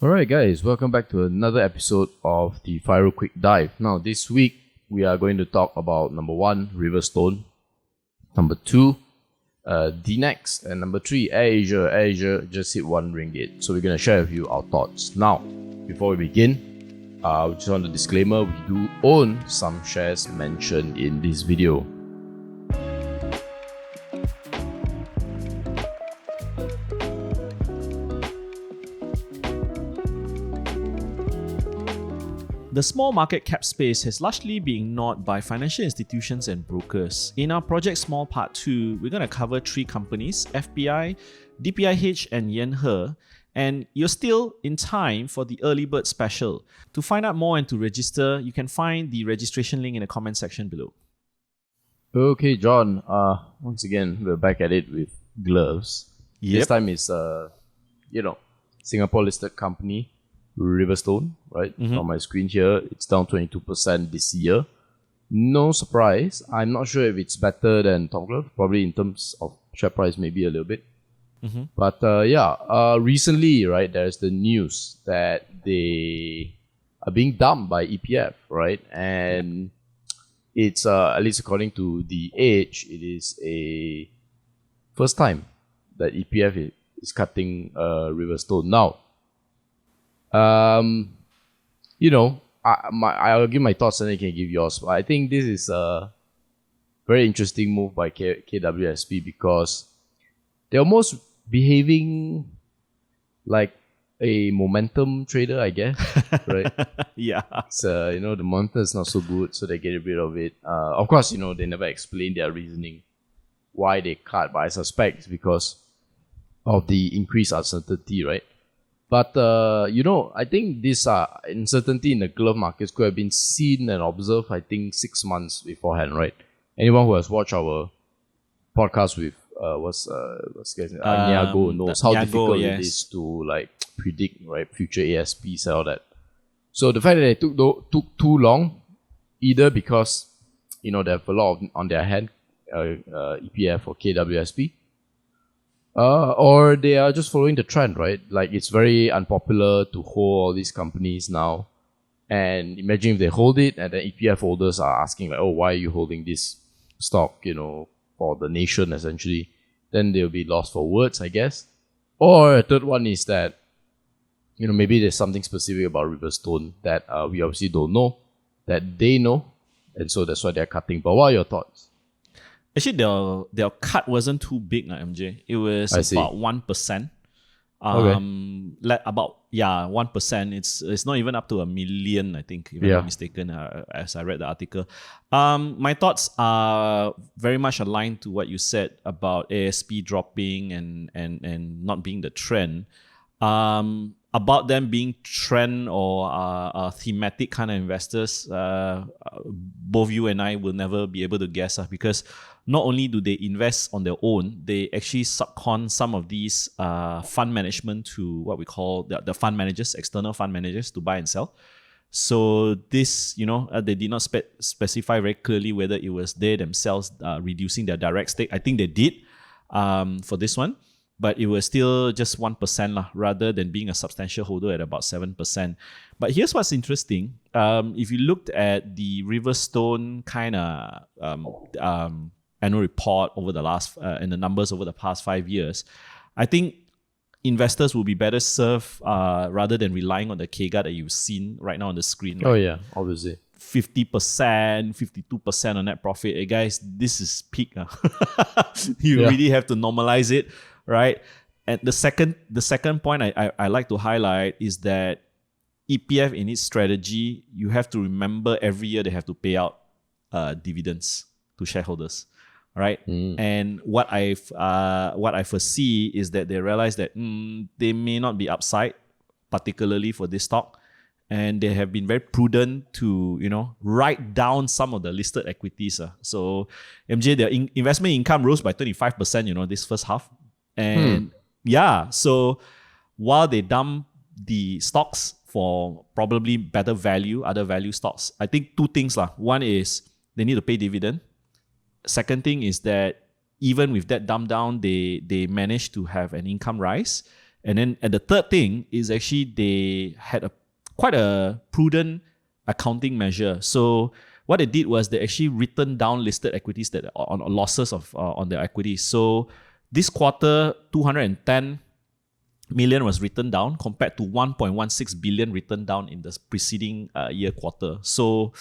Alright guys, welcome back to another episode of the FIRL Quick Dive. Now this week, we are going to talk about number 1, Riverstone, number 2, Dnex, and number 3, Airasia. Airasia just hit RM1. So we're going to share with you our thoughts. Now, before we begin, just on the disclaimer, we do own some shares mentioned in this video. The small market cap space has largely been ignored by financial institutions and brokers. In our Project Small Part 2, we're going to cover 3 companies, FBI, DPIH and Yanhe, and you're still in time for the early bird special. To find out more and to register, you can find the registration link in the comment section below. Okay, John, once again, we're back at it with gloves. Yep. This time it's, Singapore listed company, Riverstone, right? On my screen here, it's down 22% this year. No surprise. I'm not sure if it's better than Tom Glove. Probably in terms of share price, maybe a little bit. But recently, right, there's the news that they are being dumped by EPF, right? And it's, at least according to The Age, it is a first time that EPF is cutting Riverstone. Now, I'll give my thoughts and then you can give yours. But I think this is a very interesting move by KWSP because they're almost behaving like a momentum trader, I guess, right? Yeah. It's, the momentum is not so good, so they get rid of it. Of course, they never explain their reasoning why they cut, but I suspect it's because of the increased uncertainty, right? But, I think this uncertainty in the glove markets could have been seen and observed, I think, 6 months beforehand, right? Anyone who has watched our podcast with, Niago knows how difficult it is to, predict, right, future ASPs and all that. So the fact that they took too long, either because, they have a lot on their hand, EPF or KWSP, or they are just following the trend, right? Like, it's very unpopular to hold all these companies now. And imagine if they hold it and then EPF holders are asking, like, oh, why are you holding this stock, for the nation, essentially? Then they'll be lost for words, I guess. Or a third one is that, maybe there's something specific about Riverstone that we obviously don't know, that they know. And so that's why they're cutting. But what are your thoughts? Actually, their cut wasn't too big, MJ. It was about 1%. Okay. 1%. It's not even up to 1 million, I think, if I'm not mistaken, as I read the article. My thoughts are very much aligned to what you said about ASP dropping and not being the trend. About them being trend or thematic kind of investors, both you and I will never be able to guess, because not only do they invest on their own, they actually subcon some of these fund management to what we call the fund managers, external fund managers, to buy and sell. So this, they did not specify very clearly whether it was they themselves reducing their direct stake. I think they did for this one. But it was still just 1% rather than being a substantial holder at about 7%. But here's what's interesting. If you looked at the Riverstone kind of annual report over the last, and the numbers over the past 5 years, I think investors will be better served rather than relying on the KGAR that you've seen right now on the screen. Right? Oh yeah, obviously. 50%, 52% on net profit. Hey guys, this is peak. You really have to normalize it. Right, and the second point I like to highlight is that EPF in its strategy, you have to remember every year they have to pay out dividends to shareholders, right? And what I foresee is that they realize that they may not be upside, particularly for this stock, and they have been very prudent to write down some of the listed equities. So MJ, their investment income rose by 25%. This first half. And so while they dump the stocks for probably better value, other value stocks, I think 2 things. One is they need to pay dividend. Second thing is that even with that dump down, they managed to have an income rise. And then the third thing is actually they had quite a prudent accounting measure. So what they did was they actually written down listed equities that on losses on their equities. So this quarter, 210 million was written down compared to 1.16 billion written down in the preceding year quarter. So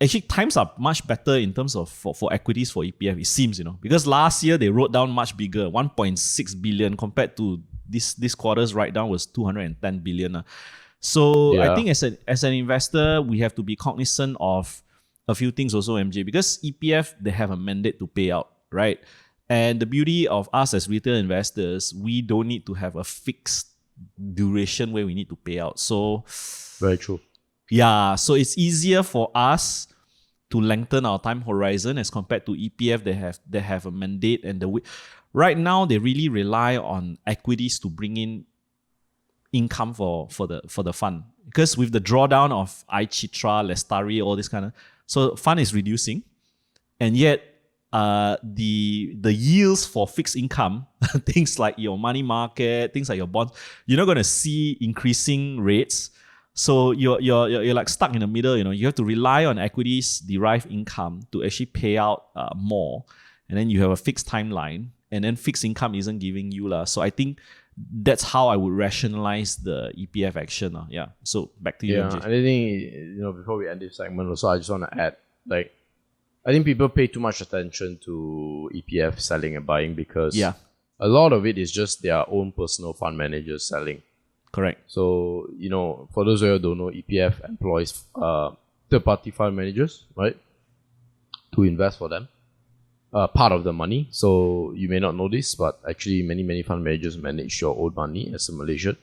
actually times are much better in terms of for equities for EPF, it seems, because last year they wrote down much bigger, 1.6 billion compared to this quarter's write down was 210 billion. So I think as an investor, we have to be cognizant of a few things also, MJ, because EPF, they have a mandate to pay out, right? And the beauty of us as retail investors, we don't need to have a fixed duration where we need to pay out. So very true. Yeah, so it's easier for us to lengthen our time horizon as compared to EPF. They have a mandate, and right now they really rely on equities to bring in income for the fund, because with the drawdown of iChitra, Lestari, all this kind of, so fund is reducing, and yet the yields for fixed income, things like your money market, things like your bonds, you're not going to see increasing rates. So you're like stuck in the middle. You have to rely on equities derived income to actually pay out more, and then you have a fixed timeline, and then fixed income isn't giving you lah. So I think that's how I would rationalize the EPF action. Yeah. So back to you. Yeah, and I think before we end this segment, also I just want to add, like, I think people pay too much attention to EPF selling and buying because a lot of it is just their own personal fund managers selling. Correct. So, for those who don't know, EPF employs third-party fund managers, right, to invest for them. Part of the money. So you may not know this, but actually many fund managers manage your own money as a Malaysian.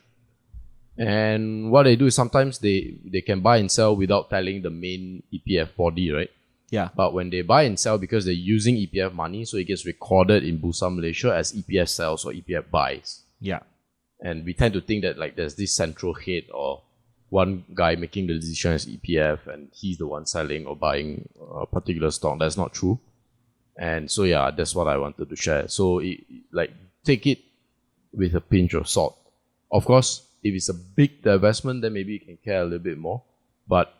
And what they do is sometimes they can buy and sell without telling the main EPF body, right? Yeah. But when they buy and sell, because they're using EPF money, so it gets recorded in Bursa Malaysia as EPF sells or EPF buys. Yeah. And we tend to think that like there's this central head or one guy making the decision as EPF and he's the one selling or buying a particular stock. That's not true. And so that's what I wanted to share. So take it with a pinch of salt. Of course, if it's a big divestment, then maybe you can care a little bit more. But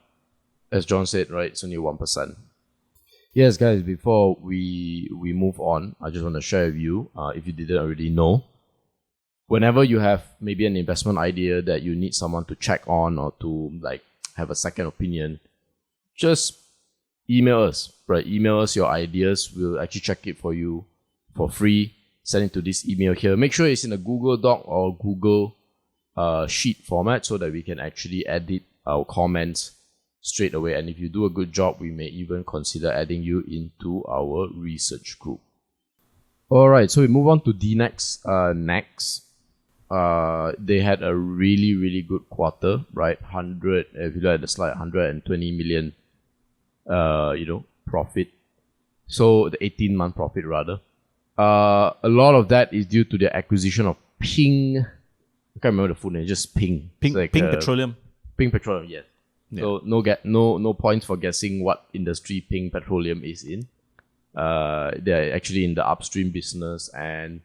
as John said, right, it's only 1%. Yes, guys, before we move on, I just want to share with you, if you didn't already know, whenever you have maybe an investment idea that you need someone to check on or to have a second opinion, just email us, right? Email us your ideas. We'll actually check it for you for free. Send it to this email here. Make sure it's in a Google Doc or Google Sheet format so that we can actually edit our comments straight away. And if you do a good job, we may even consider adding you into our research group. Alright, so we move on to Dnex next. They had a really, really good quarter, right? If you look at the slide, 120 million profit. So the 18-month profit rather. A lot of that is due to the acquisition of Ping. I can't remember the full name, just Ping. Ping Petroleum. Ping Petroleum, yes. Yeah. So no points for guessing what industry Ping Petroleum is in. They're actually in the upstream business, and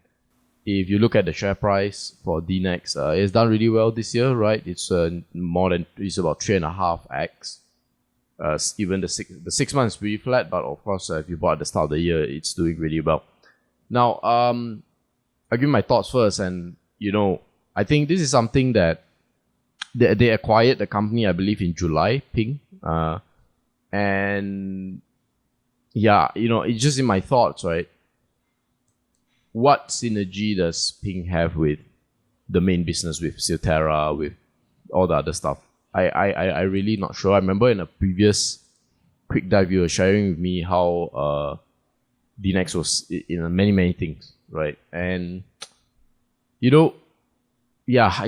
if you look at the share price for Dnex, it's done really well this year, right? It's about 3.5x. Even the 6 months pretty flat, but of course, if you bought at the start of the year, it's doing really well. Now, I'll give my thoughts first, and I think this is something that they acquired the company, I believe, in July, Ping, and it's just in my thoughts, right? What synergy does Ping have with the main business, with Silterra, with all the other stuff? I really not sure. I remember in a previous quick dive you were sharing with me how Dnex was in many things, right? And it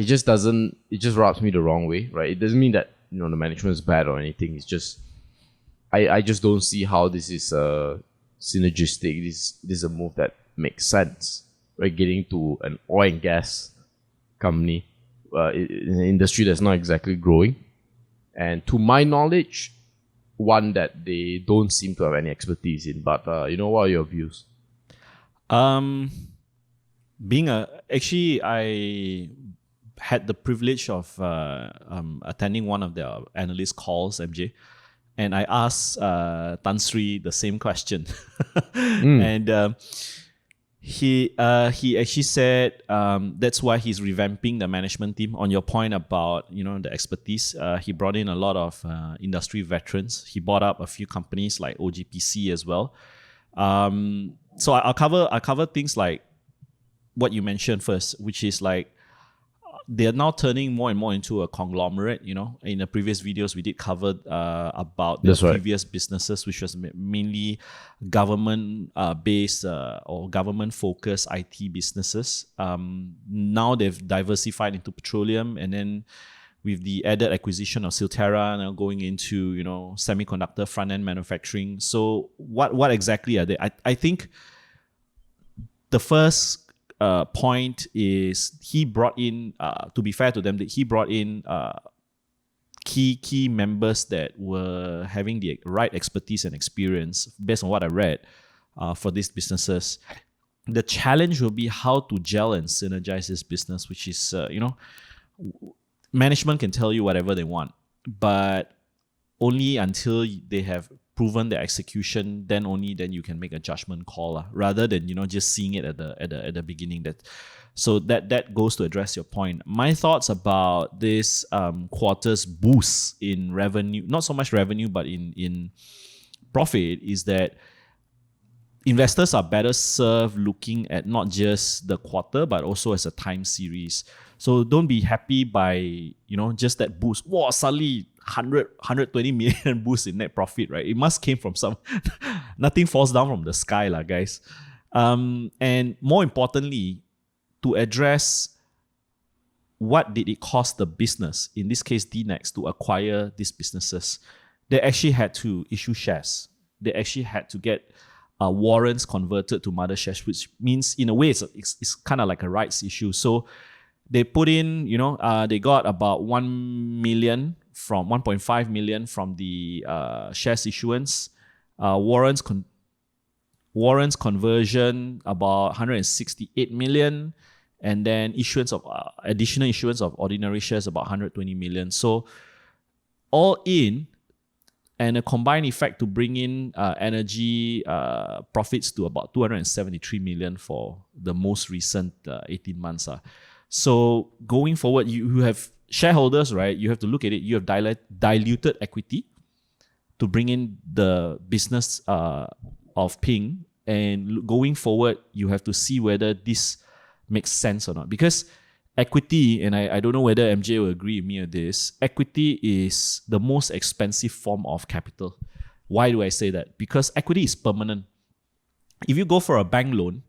just rubs me the wrong way, right? It doesn't mean that the management is bad or anything. It's just I just don't see how this is synergistic. This is a move that makes sense, right? Getting to an oil and gas company in an industry that's not exactly growing, and to my knowledge, one that they don't seem to have any expertise in. But what are your views? Actually, I had the privilege of attending one of the analyst calls, MJ, and I asked Tan Sri the same question, and he actually said that's why he's revamping the management team. On your point about the expertise, he brought in a lot of industry veterans. He bought up a few companies like OGPC as well. So I'll cover things like what you mentioned first, which is like they're now turning more and more into a conglomerate. In the previous videos we did cover about the previous businesses, which was mainly government based or government focused IT businesses. Now they've diversified into petroleum, and then with the added acquisition of Silterra, now going into semiconductor front end manufacturing. So what exactly are they? I think the first point is he brought in, to be fair to them, that he brought in key members that were having the right expertise and experience based on what I read for these businesses. The challenge will be how to gel and synergize this business, which is, management can tell you whatever they want, but only until they have proven their execution, then you can make a judgment call, rather than just seeing it at the beginning. That goes to address your point. My thoughts about this quarter's boost in revenue, not so much revenue, but in profit, is that investors are better served looking at not just the quarter, but also as a time series. So don't be happy by just that boost. Wow, suddenly 120 million boost in net profit, right? It must came from some. Nothing falls down from the sky, guys. And more importantly, to address what did it cost the business, in this case Dnex, to acquire these businesses, they actually had to issue shares. They actually had to get warrants converted to mother shares, which means in a way it's kind of like a rights issue. So they put in, they got about 1.5 million from the shares issuance, warrants conversion about 168 million, and then additional issuance of ordinary shares about 120 million. So all in, and a combined effect to bring in energy profits to about 273 million for the most recent 18 months. So going forward, you have shareholders, right? You have to look at it. You have diluted equity to bring in the business of Ping, and going forward, you have to see whether this makes sense or not. Because equity, and I don't know whether MJ will agree with me on this, equity is the most expensive form of capital. Why do I say that? Because equity is permanent. If you go for a bank loan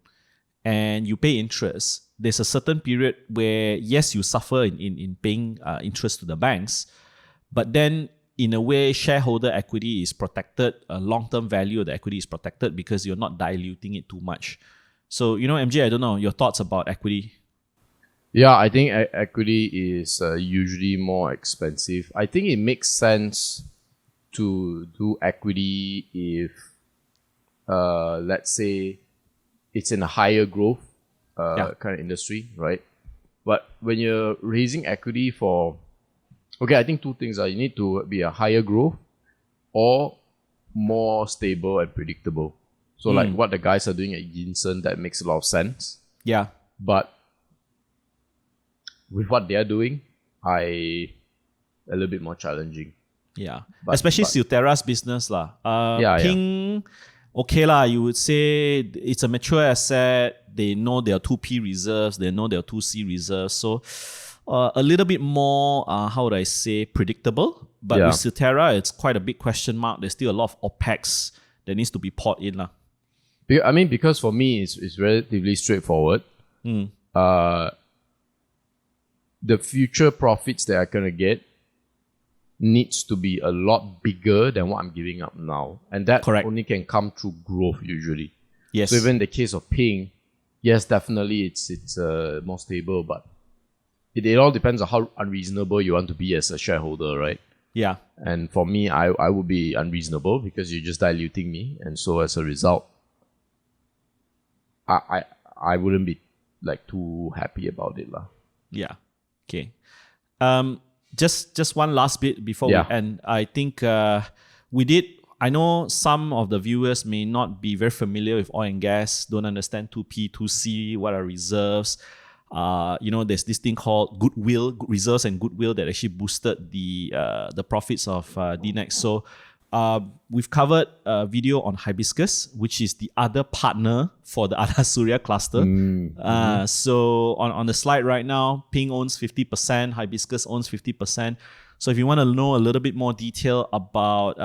and you pay interest, there's a certain period where, yes, you suffer in paying interest to the banks, but then in a way, shareholder equity is protected, a long-term value of the equity is protected because you're not diluting it too much. So, MJ, I don't know, your thoughts about equity? Yeah, I think equity is usually more expensive. I think it makes sense to do equity if, let's say, it's in a higher growth kind of industry, right? But when you're raising equity for, I think two things are, you need to be a higher growth or more stable and predictable. So like what the guys are doing at Yinsen, that makes a lot of sense. Yeah. But with what they're doing, a little bit more challenging. Yeah. Especially Silterra's business Ping, okay you would say it's a mature asset. They know their 2P reserves. They know their 2C reserves. So a little bit more, how would I say, predictable. But with Silterra, it's quite a big question mark. There's still a lot of OPEX that needs to be poured in. I mean, because for me, it's relatively straightforward. The future profits that I'm going to get needs to be a lot bigger than what I'm giving up now. And that only can come through growth usually. Yes. So even in the case of Ping, yes, definitely it's more stable, but it all depends on how unreasonable you want to be as a shareholder, right? Yeah. And for me, I would be unreasonable because you're just diluting me. And so as a result, I wouldn't be like too happy about it lah. Yeah. Okay. Just one last bit before we end. I think I know some of the viewers may not be very familiar with oil and gas, don't understand 2P, 2C, what are reserves. There's this thing called goodwill, reserves and goodwill that actually boosted the profits of Dnex. So we've covered a video on Hibiscus, which is the other partner for the Airasia cluster. So on the slide right now, Ping owns 50%, Hibiscus owns 50%. So if you want to know a little bit more detail about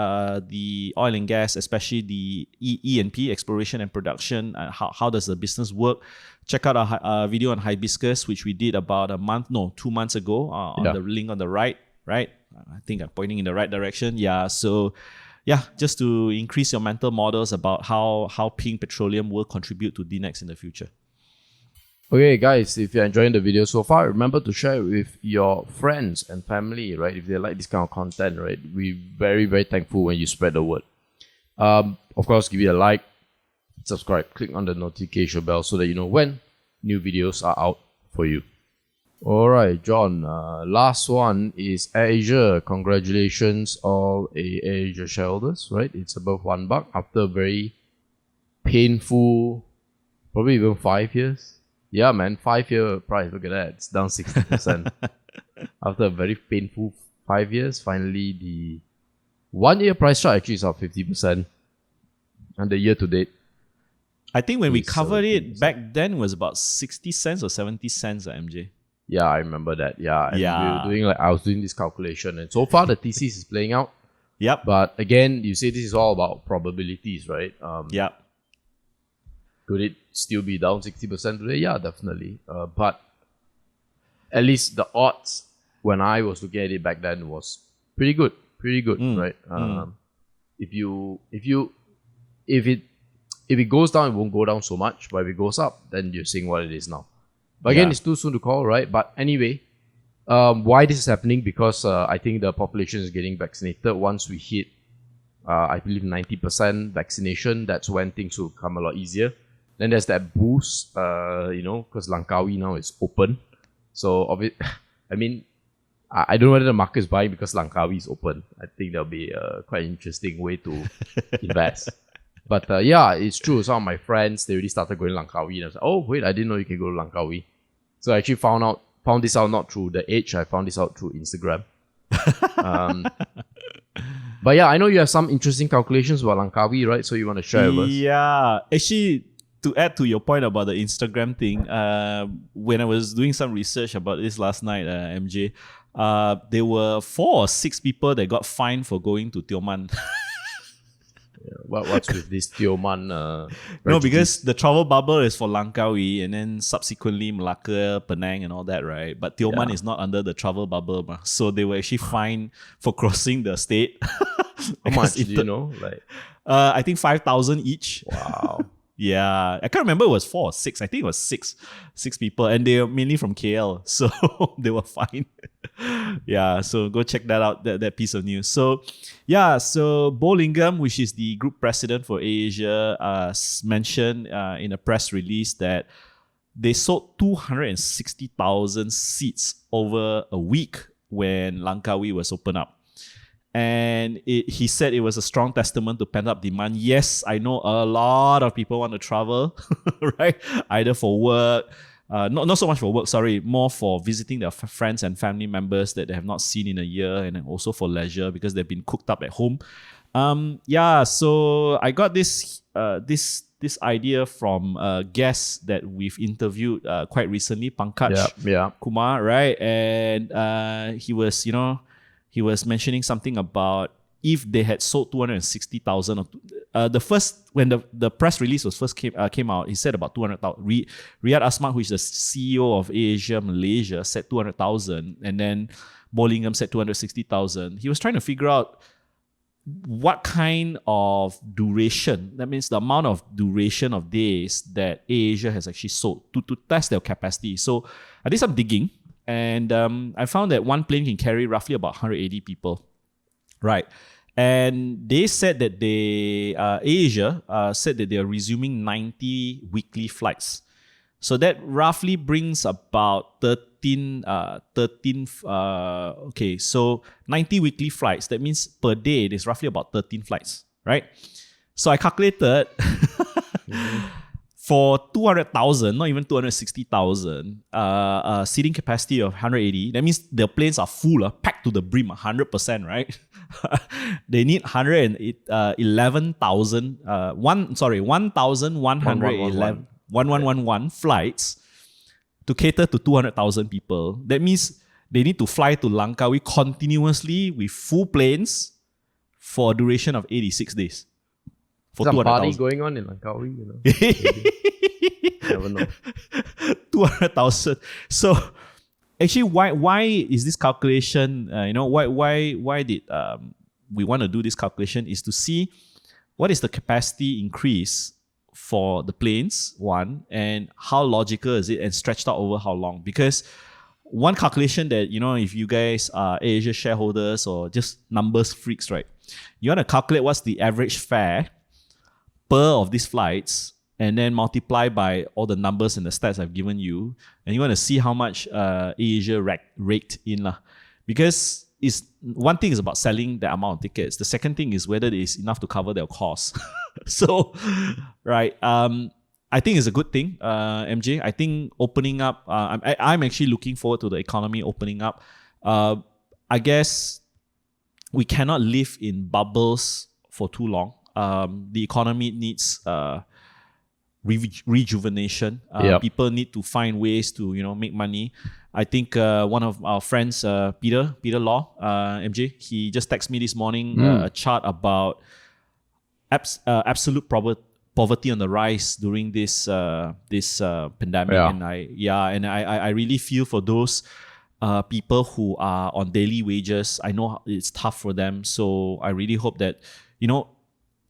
the oil and gas, especially the E&P, exploration and production, how does the business work, check out our video on Hibiscus, which we did about 2 months ago on the link on the right? I think I'm pointing in the right direction. Yeah, so just to increase your mental models about how Ping Petroleum will contribute to Dnex in the future. Okay, guys, if you're enjoying the video so far, remember to share it with your friends and family, right? If they like this kind of content, right? We're very, very thankful when you spread the word. Of course, give it a like, subscribe, click on the notification bell so that you know when new videos are out for you. Alright, John, last one is Airasia. Congratulations, all Airasia shareholders, right? It's above $1 after a very painful, probably even 5 years. Yeah, man, 5-year price. Look at that. It's down 60%. After a very painful 5 years, finally the 1 year price chart actually is up 50%. And the year to date, I think when we covered it back then, it was about 60 cents or 70 cents at MJ. Yeah, I remember that. Yeah. And I was doing this calculation, and so far the thesis is playing out. Yep. But again, you say this is all about probabilities, right? Yep. Could it still be down 60% today? Yeah, definitely. But at least the odds when I was looking at it back then was pretty good, right? If it goes down, it won't go down so much. But if it goes up, then you're seeing what it is now. But again, it's too soon to call, right? But anyway, why this is happening? Because I think the population is getting vaccinated. Once we hit, I believe 90% vaccination, that's when things will come a lot easier. Then there's that boost, because Langkawi now is open. So, I mean, I don't know whether the market is buying because Langkawi is open. I think that'll be a quite interesting way to invest. But it's true. Some of my friends, they already started going to Langkawi. And I was like, oh, wait, I didn't know you can go to Langkawi. So I actually found this out not through the Edge. I found this out through Instagram. But yeah, I know you have some interesting calculations about Langkawi, right? So you want to share with us? Yeah. Actually, to add to your point about the Instagram thing, when I was doing some research about this last night, MJ, there were 4 or 6 people that got fined for going to Tioman. What's with this Tioman? No, because the travel bubble is for Langkawi and then subsequently Malacca, Penang and all that, right? But Tioman is not under the travel bubble. So they were actually fined for crossing the state. How much do you know? I think 5,000 each. Wow. Yeah, I can't remember it was 4 or 6. I think it was six people, and they are mainly from KL, so they were fine. Yeah, so go check that out, that piece of news. So, so Bo Lingam, which is the group president for Airasia, mentioned in a press release that they sold 260,000 seats over a week when Langkawi was open up. And he said it was a strong testament to pent-up demand. Yes, I know a lot of people want to travel, right? Either for work, not so much for work, more for visiting their friends and family members that they have not seen in a year, and also for leisure because they've been cooked up at home. So I got this idea from a guest that we've interviewed quite recently, Pankaj Kumar, right? And he was mentioning something about if they had sold 260,000. When the press release was first came out, he said about 200,000. Riyad Asmat, who is the CEO of Airasia Malaysia, said 200,000, and then Bollingham said 260,000. He was trying to figure out what kind of duration, that means the amount of duration of days that Airasia has actually sold to test their capacity. So I did some digging. And I found that one plane can carry roughly about 180 people, right? And they said that Airasia said that they are resuming 90 weekly flights. So that roughly brings about 13, okay, so 90 weekly flights. That means per day, there's roughly about 13 flights, right? So I calculated for 200,000, not even 260,000, seating capacity of 180. That means the planes are full, packed to the brim, 100%, right? They need 111,000, 1,111 flights to cater to 200,000 people. That means they need to fly to Langkawi continuously with full planes for a duration of 86 days. For some party going on in Langkawi, you know. Never know. 200,000. So actually, why is this calculation? Why did we want to do this calculation? Is to see what is the capacity increase for the planes, one, and how logical is it and stretched out over how long? Because one calculation that, if you guys are Airasia shareholders or just numbers freaks, right? You want to calculate what's the average fare per of these flights and then multiply by all the numbers and the stats I've given you. And you want to see how much Airasia raked in. Because one thing is about selling the amount of tickets. The second thing is whether it is enough to cover their costs. So, right. I think it's a good thing, MJ. I think opening up, I'm actually looking forward to the economy opening up. I guess we cannot live in bubbles for too long. The economy needs rejuvenation. People need to find ways to make money. I think one of our friends, Peter Law, MJ, he just texted me this morning a chart about absolute poverty on the rise during this pandemic, and I really feel for those people who are on daily wages. I know it's tough for them, so I really hope that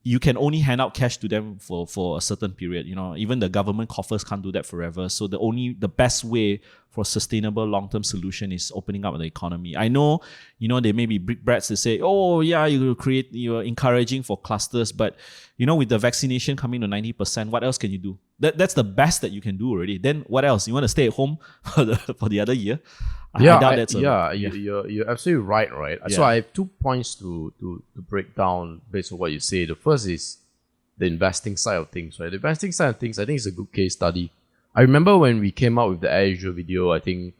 you can only hand out cash to them for a certain period. Even the government coffers can't do that forever. So the best way for a sustainable long-term solution is opening up the economy. I know, there may be brick brats that say, oh yeah, you're encouraging for clusters, but with the vaccination coming to 90%, what else can you do? That's the best that you can do already. Then what else? You want to stay at home for the other year? You're absolutely right. Yeah. So I have 2 points to break down based on what you say. The first is the investing side of things, right? The investing side of things, I think it's a good case study. I remember when we came out with the Airasia video, I think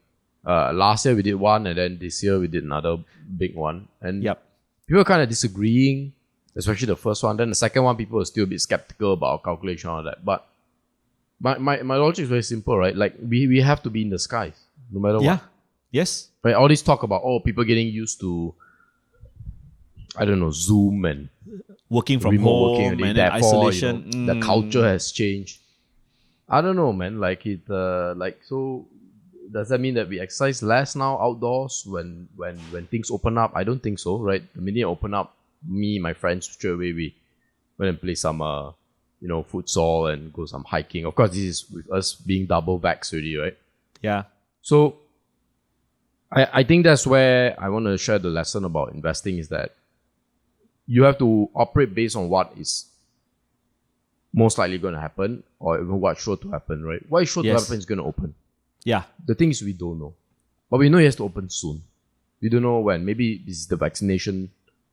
last year we did one, and then this year we did another big one. And people were kind of disagreeing, especially the first one. Then the second one, people were still a bit skeptical about our calculation and all that. But my logic is very simple, right? Like we have to be in the skies, no matter what. Yes. Right. All this talk about people getting used to, I don't know, Zoom and working from home and isolation. The culture has changed. I don't know, man. So does that mean that we exercise less now outdoors when things open up? I don't think so, right? The minute it open up, my friends, straight away we went and play some futsal and go some hiking. Of course, this is with us being double vaxxed already, right? Yeah. So I think that's where I want to share the lesson about investing, is that you have to operate based on what is most likely going to happen, or even what's sure to happen, right? What is sure to happen is going to open. Yeah. The thing is, we don't know. But we know it has to open soon. We don't know when. Maybe this is the vaccination.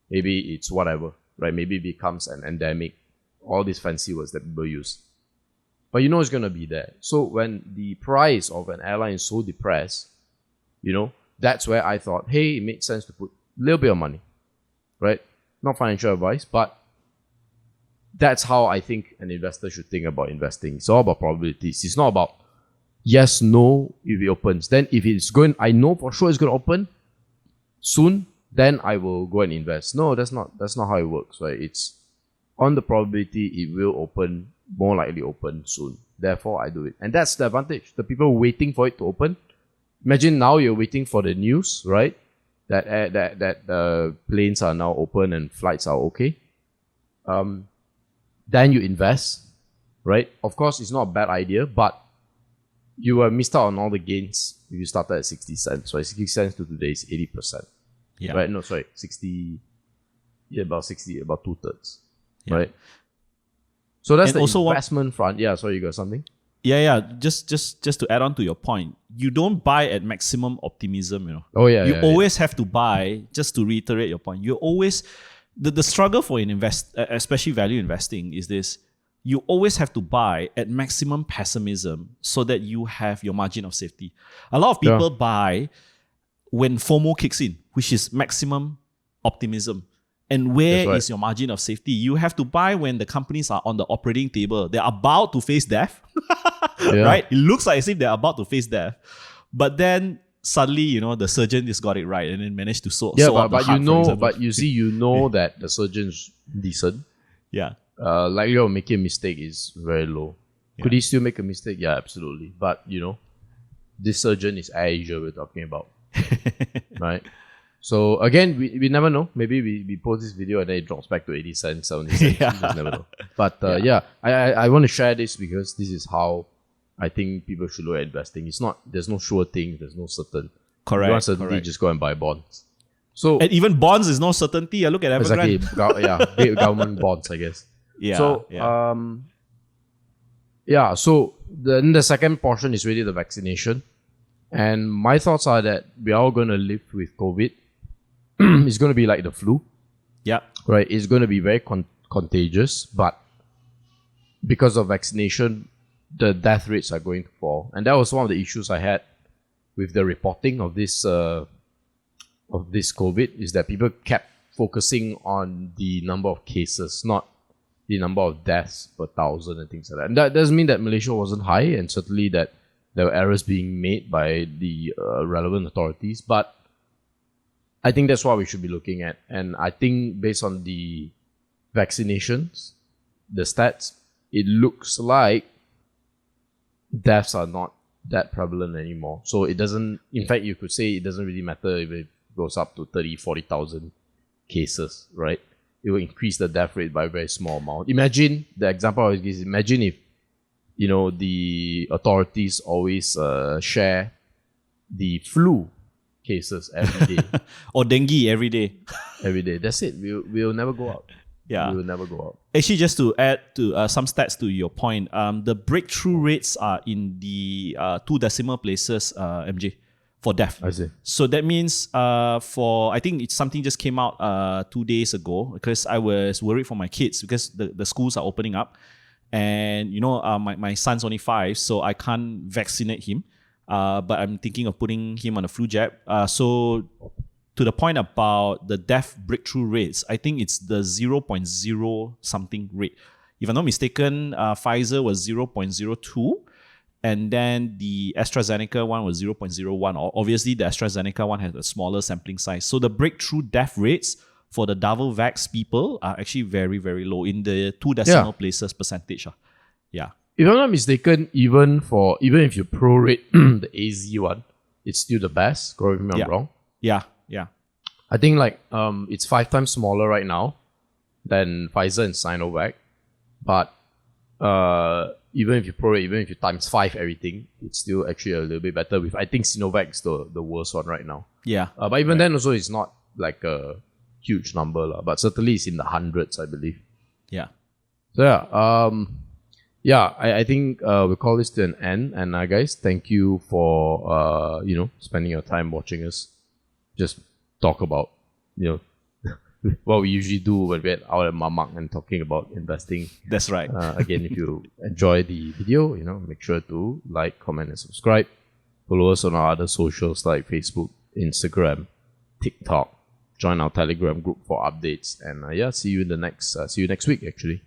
Maybe it's whatever, right? Maybe it becomes an endemic. All these fancy words that people use. But it's going to be there. So when the price of an airline is so depressed, that's where I thought, hey, it makes sense to put a little bit of money, right? Not financial advice, but that's how I think an investor should think about investing. It's all about probabilities. It's not about yes, no, if it opens. Then if it's going, I know for sure it's going to open soon, then I will go and invest. No, that's not how it works, right? It's on the probability it will open, more likely open soon. Therefore, I do it. And that's the advantage. The people waiting for it to open. Imagine now you're waiting for the news, right? That planes are now open and flights are okay. Then you invest, right? Of course, it's not a bad idea, but you will missed out on all the gains if you started at 60 cents. So 60 cents to today is 80%. Yeah. Right? No, sorry, 60. Yeah, about 60, about 2/3. Yeah. Right? So that's and the also investment front. Yeah, sorry, you got something? Just to add on to your point, you don't buy at maximum optimism. Oh yeah. You always have to buy. Just to reiterate your point, you always the struggle for especially value investing is this. You always have to buy at maximum pessimism so that you have your margin of safety. A lot of people buy when FOMO kicks in, which is maximum optimism. And where is your margin of safety? You have to buy when the companies are on the operating table. They're about to face death, right? It looks like as if they're about to face death. But then suddenly, the surgeon just got it right and then managed to sew up the heart, but you see, that the surgeon's decent. Yeah. Likelihood of making a mistake is very low. Could he still make a mistake? Yeah, absolutely. But this surgeon is Airasia we're talking about, right? So again, we never know. Maybe we post this video and then it drops back to 80 cents, 70 cents. You just never know. But I want to share this because this is how I think people should look at investing. There's no sure thing. There's no certain. Correct. If you want certainty, just go and buy bonds. So and even bonds is no certainty. I look at Evergrande. Exactly. Big government bonds, I guess. Yeah. So So the second portion is really the vaccination, and my thoughts are that we are all going to live with COVID. It's going to be like the flu. Yeah. Right. It's going to be very contagious, but because of vaccination, the death rates are going to fall, and that was one of the issues I had with the reporting of this COVID. Is that people kept focusing on the number of cases, not the number of deaths per thousand and things like that. And that doesn't mean that Malaysia wasn't high, and certainly that there were errors being made by the relevant authorities. But I think that's what we should be looking at. And I think based on the vaccinations, the stats, it looks like deaths are not that prevalent anymore. So it doesn't, in fact, you could say it doesn't really matter if it goes up to 30, 40,000 cases, right? It will increase the death rate by a very small amount. Imagine, the example I always give is, imagine if, the authorities always share the flu cases every day. Or dengue every day. Every day. That's it. We'll never go out. Yeah. We will never go out. Actually, just to add to some stats to your point, the breakthrough rates are in the 2 decimal places, MJ, for death. I see. So that means I think it's something just came out 2 days ago, because I was worried for my kids because the schools are opening up. And, my son's only 5, so I can't vaccinate him. But I'm thinking of putting him on a flu jab. So to the point about the death breakthrough rates, I think it's the 0.0 something rate. If I'm not mistaken, Pfizer was 0.02, and then the AstraZeneca one was 0.01. Obviously, the AstraZeneca one has a smaller sampling size. So the breakthrough death rates for the double vax people are actually very, very low in the 2 decimal places percentage. Yeah. If I'm not mistaken, even if you prorate the AZ one, it's still the best. Correct me if I'm wrong. Yeah. I think it's 5 times smaller right now than Pfizer and Sinovac. But even if you prorate, even if you times 5 everything, it's still actually a little bit better. I think Sinovac is the worst one right now. Yeah. But even then also, it's not like a huge number, but certainly it's in the hundreds, I believe. Yeah. So I think we'll call this to an end. And guys, thank you for spending your time watching us just talk about what we usually do when we're out at Mamak and talking about investing. That's right. Again, if you enjoy the video, make sure to like, comment, and subscribe. Follow us on our other socials like Facebook, Instagram, TikTok. Join our Telegram group for updates. And see you next week actually.